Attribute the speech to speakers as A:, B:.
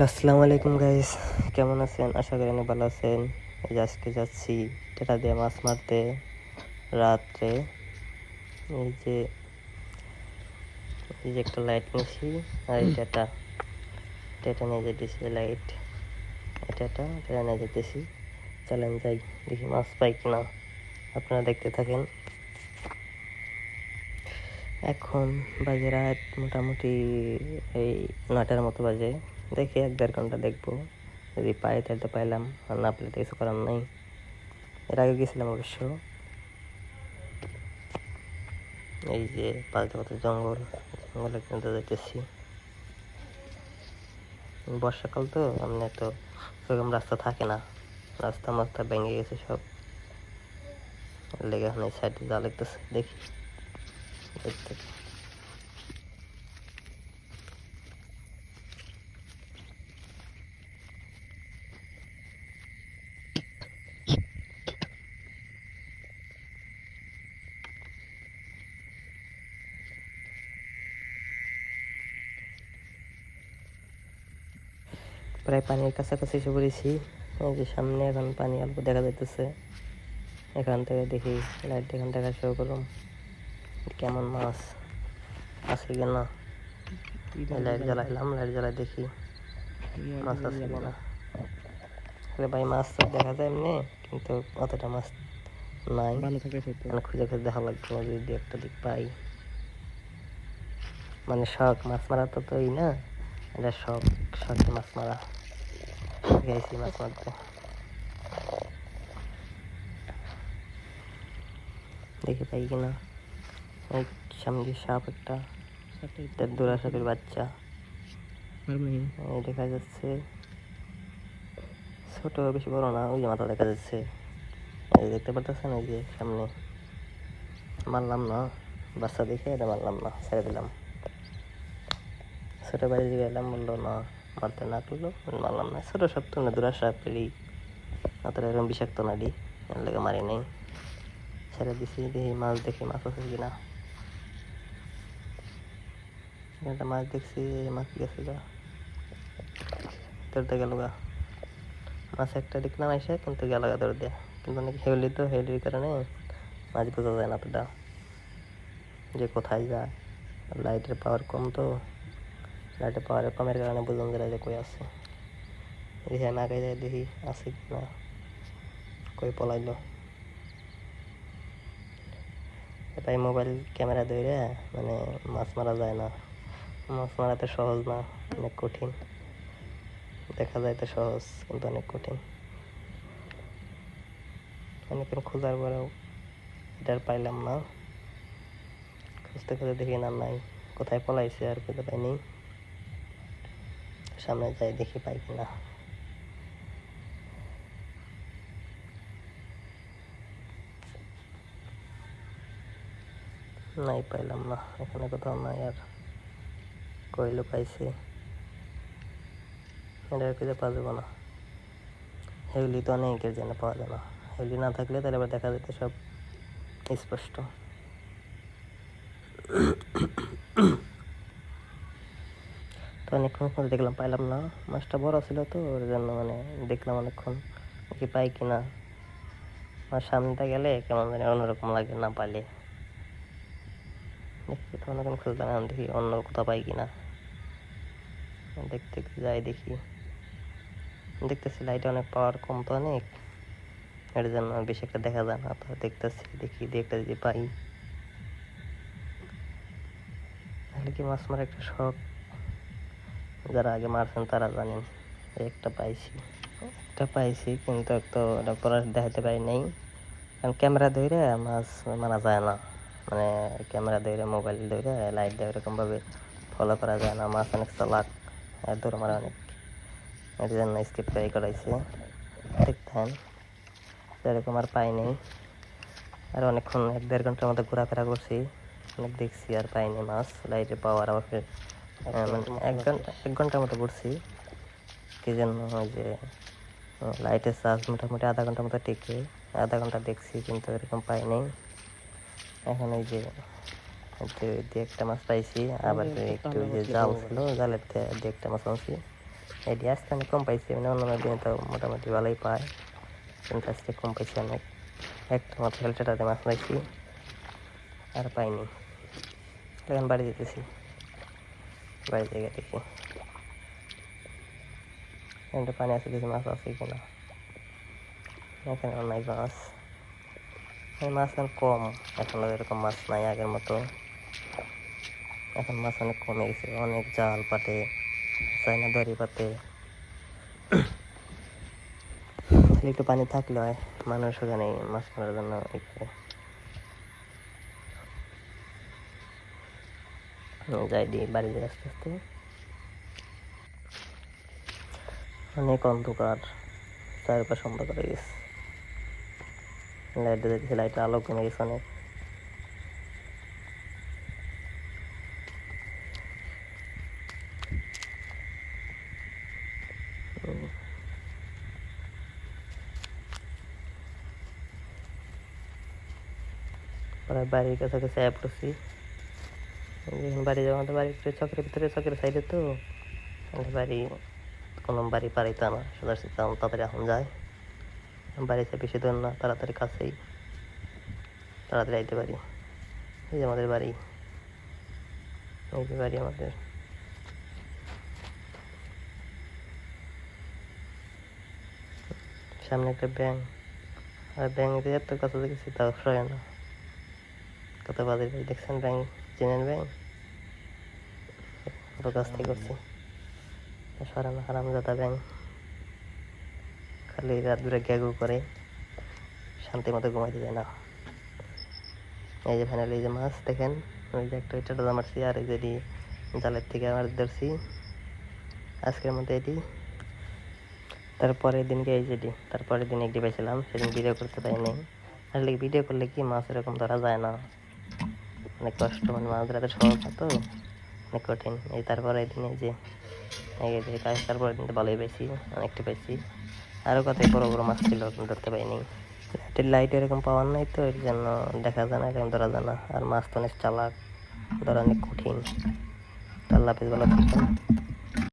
A: আসসালামু আলাইকুম গাইস, কেমন আছেন? আশা করি অনেক ভালো আছেন। এই যে আজকে যাচ্ছি টেটা দিয়ে মাছ মারতে রাত্রে। এই যে এই যে একটা লাইট নিয়েছি আর এই টেটা টেটা নিয়ে যেতেছি। লাইট টেটা নিয়ে যেতেছি। চলেন যাই, দেখি মাছ পাই কিনা। আপনারা দেখতে থাকেন। এখন বাজে রাত মোটামুটি এই 9টার মতো বাজে। দেখি 1-1.5 ঘন্টা দেখবো, যদি পাই তাহলে তো পাইলাম, আর না পেলে তো কিছু করার নাই। এর আগে গেছিলাম অবশ্য। এই যে পাল্টা পাল্টা জঙ্গলে কিন্তু যাইতেছি। বর্ষাকাল তো এমনি তো সেরকম রাস্তা থাকে না, রাস্তা মাস্তা ভেঙে গেছে সব। লেগে এখন এই সাইডে যা লাগতেছে দেখি দেখতে। প্রায় পানির কাছাকাছি এসে পড়েছি। এই যে সামনে এখন পানি অল্প দেখা যাইতেছে। এখান থেকে দেখি লাইট এখান দেখা শুরু করুন কেমন মাছ আছে কিনা। লাইট জ্বালাইলাম, লাইট জ্বালাই দেখি মাছ আছে কিনা। ভাই মাছ তো দেখা যায় এমনি, কিন্তু অতটা মাছ নাই। মানে খুঁজে খুঁজে দেখা লাগবে, যদি একটা দিক পাই। মানে শখ মাছ মারা তো এই না, এটা শখ, শখে মাছ মারা। গেছি মাছ মারতে, দেখি পাই কিনা। ওই সামনে সাপ একটা, দোরা সাপের বাচ্চা এই দেখা যাচ্ছে। ছোট, বেশি বড় না, ওই যে মাথা দেখা যাচ্ছে। এই দেখতে পারতেছেন, ওই যে সামনে। মারলাম না, বাচ্চা দেখে এটা মারলাম না, ছেড়ে দিলাম। ছোট বাড়ি দিকে এলাম, বললো না মারতে, না করলো, মারলাম না। ছোট সাপ তো না, দোরা সাপেরই অতটা এরকম বিষাক্ত নাডি, এর লেগে মারি নেই, ছেড়ে দিছি। দেখি মাছ, দেখি মাছ আছে কিনা। একটা মাছ দেখছি, মাছ গেছে গা, ধরতে গেল গা। মাছ একটা দেখলাম এসে, কিন্তু গেল গা ধরে দেয়া। কিন্তু অনেক হেউলি তো, হেউলির কারণে মাছ বোঝা যায় না অতটা যে কোথায় যায়। লাইটের পাওয়ার কম তো, লাইটের পাওয়ার কমের কারণে বোঝানো যায় যে কই আছে। দেখি আমি আগে যাই, দেখি আছে কিনা, কই পলাইলো। তাই মোবাইল ক্যামেরা ধরে মানে মাছ মারা যায় না। মাছ মারাতে সহজ না, অনেক কঠিন। দেখা যায় তো সহজ, কিন্তু অনেক কঠিন। অনেকক্ষণ খোঁজার পরেও এটা আর পাইলাম না। খুঁজতে খুঁজতে দেখি না, নাই, কোথায় পলাইছে আর খুঁজে পাইনি। সামনে যাই, দেখি পাই কিনা। নাই, পাইলাম না, এখানে কোথাও নাই। আর কইলো পাইছি, এটা আর খুঁজে পাওয়া যাবে না। হেউলি তো অনেকের জন্য পাওয়া যায় না। হেউলি না থাকলে তাহলে আবার দেখা যেত সব স্পষ্ট। তো অনেকক্ষণ পরে দেখলাম পাইলাম না। মাছটা বড় ছিল তো, ওর জন্য মানে দেখলাম অনেকক্ষণ, দেখি পাই কিনা। আর সামনেটা গেলে কেমন জানি অন্যরকম লাগে না পাইলে। দেখি তো অনেকক্ষণ খুঁজলাম, এখন দেখি অন্য কোথাও পাই কিনা। দেখতে যাই, দেখি, দেখতেছি লাইটে অনেক পাওয়ার কম তো অনেক, এর জন্য বেশি একটা দেখা যায় না। তো দেখতেছি, দেখি একটা যদি পাই। তাহলে কি মাছ মারা একটা শখ, যারা আগে মারছেন তারা জানেন। একটা পাইছি, কিন্তু একটা ওটা পরে দেখাতে পারি নাই, কারণ ক্যামেরা ধরে মাছ মারা যায় না। মানে ক্যামেরা ধরে, মোবাইল ধরে, লাইট দিয়ে এরকমভাবে ফলো করা যায় না। মাছ অনেক চালাক, দৌড় মারা অনেক, এর জন্য স্কিপ করে করাইছে। দেখতেন এরকম আর পাই নাই। আর অনেকক্ষণ 1-1.5 ঘন্টার মতো ঘোরাফেরা করছি, অনেক দেখছি, আর পাইনি মাছ। লাইটে পাওয়ার আবার মানে 1 ঘন্টার মতো ঘুরছি। কি জন্য, ওই যে লাইটের চার্জ মোটামুটি আধা ঘন্টার মতো টিকে, আধা ঘন্টা দেখছি, কিন্তু এরকম পাই নাই। এখন এই যে একটা মাছ পাইছি, আবার একটু ওই যে জাল ছিল, জালের দিয়ে একটা মাছ আনছি। এটি আজকে অনেক কম পাইছি, মানে অন্য দিনে তো মোটামুটি ভালোই পায়, কিন্তু আজকে কম পাইছি অনেক। একটা মাত্র হেলটাটাতে মাছ পাইছি, আর পাইনি। এখন বাড়ি যেতেছি, বাড়ি থেকে দেখি এখানটা পানি আছে, দেখি মাছ আছে কিনা। এখানে নাই মাছ, মাছ এখন কম, এখন এরকম মাছ নাই আগের মতো। এখন মাছ অনেক কমে গেছে, অনেক জাল পাতে, চাইনা দড়ি পাতে। একটু পানি থাকলে হয়, মানুষ ওখানে মাছ মারার জন্য যাই দিই বাড়ি যাই আস্তে আস্তে। অনেক অন্ধকার, চারপাশ অন্ধকার হয়ে গেছে, লাইট দিয়েছে, লাইটের আলো কমে গেছে অনেক। প্রায় বাড়ির কাছাকাছি অ্যাপ করছি, যখন বাড়ি যাবো আমাদের বাড়ির চকের ভিতরে, চকের সাইডে তো আমাদের বাড়ি, কোনো বাড়ি পাড়িতে না, সোজাসুজি তাড়াতাড়ি এখন যায়। বাড়িতে বেশি দূর না, তাড়াতাড়ি কাছেই, তাড়াতাড়ি আইতে পারি। এই যে আমাদের বাড়ি, এই যে বাড়ি আমাদের। সামনে একটা ব্যাংক, আর ব্যাংকে এত কাছে দেখেছি তাও সরে না, কত বাজে ভাই। দেখছেন ব্যাংক, চেনেন ব্যাংক? কত কাছ থেকে করছি, সরে না, হারামজাদা ব্যাংক। খালি রাত দূরে গ্যাগু করে, শান্তি মতো ঘুমাইতে যায় না। এই যে ফাইনালি এই যে মাছ দেখেন, ওই যে একটা ওইটা মারছি, আর এই যে জালের থেকে আমার ধরছি আজকের মধ্যে এটি। তারপরের দিনকে এই যেটি, তারপরের দিন একটি পেয়েছিলাম, সেদিন ভিডিও করতে পারিনি। আসলে ভিডিও করলে কি মাছ এরকম ধরা যায় না, অনেক কষ্ট, মানে মাছ ধরাতে সহজ না তো, অনেক কঠিন। এই তারপরে এই দিন এই যে তারপরের দিন তো ভালোই পাইছি, অনেকটা পাইছি। আরও কত বড় বড় মাছ ছিল, ধরতে পারিনি। লাইট এরকম পাওয়ার নাই তো, এর জন্য দেখা যায় না, এরকম ধরা যায় না। আর মাছ তো অনেক চালাক, ধরা অনেক কঠিন। আল্লাহ হাফিজ, ভালো থাকবেন।